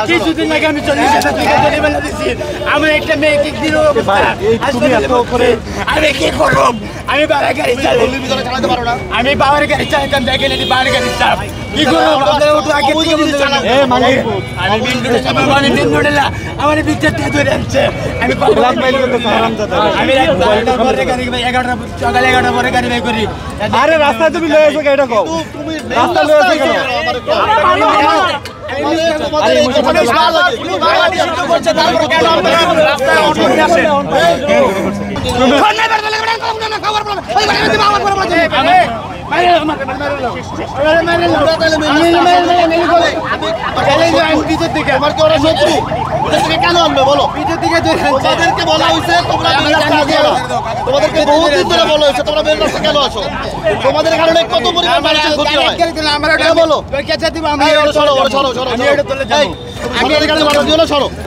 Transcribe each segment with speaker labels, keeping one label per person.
Speaker 1: কিছুদিন আগে আমি 40,000 টাকা জরিমানা দিচ্ছি। আমার একটা মেয়েকে দিল, আমি কি করব? আমি বাড়ি গাড়ি চালাই, আমি বাবার গাড়ি চালাতাম, দেখেন এটি বাবার গাড়ি চাপ কি করব? আমি মিন্টুটা আমার বিদ্যুৎ ধরে আনছে। আমি সকালে 11টা পরে গাড়ি বের করি।
Speaker 2: আরে রাস্তায় তুমি লয়ে আসো এটা কও, রাস্তা লয়ে আসো কেন?
Speaker 3: কেন আনবে বলো? তোমাদেরকে বলা হয়েছে তোমাদেরকে বহুদিন ধরে বলা হয়েছে তোমরা বের রাস্তা কেন আসো? তোমাদের কারণে কত পরিমাণ মানুষের ক্ষতি হয় বলো?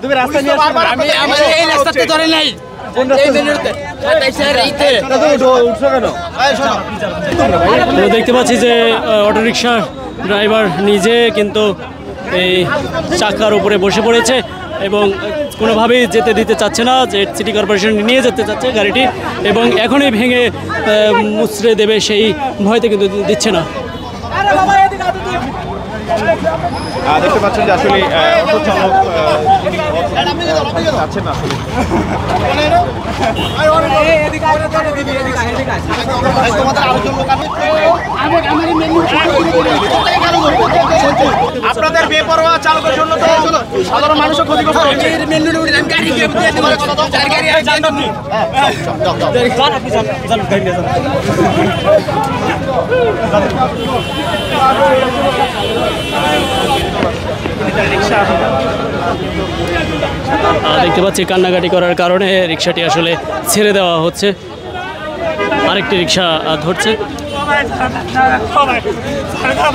Speaker 2: তুমি রাস্তা নিয়ে আসো,
Speaker 1: আমি এই রাস্তাতে ধরে নাই।
Speaker 4: দেখতে পাচ্ছি যে অটোরিকশা ড্রাইভার নিজে কিন্তু এই চাকার উপরে বসে পড়েছে এবং কোনোভাবেই যেতে দিতে চাচ্ছে না, যে সিটি কর্পোরেশন নিয়ে যেতে চাচ্ছে গাড়িটি এবং এখনই ভেঙে মুচড়ে দেবে সেই ভয়তে কিন্তু দিচ্ছে না।
Speaker 2: দেখতে পাচ্ছেন যে আসলে অটো চালক যাচ্ছে না আসলে।
Speaker 3: আপনাদের বেপরোয়া চালকের জন্য তো সাধারণ মানুষও ক্ষতিগ্রস্ত হচ্ছে।
Speaker 4: দেখতে পাচ্ছি কান্নাকাটি করার কারণে রিক্সাটি আসলে ছেড়ে দেওয়া হচ্ছে, আরেকটি রিক্সা ধরছে।
Speaker 2: একটা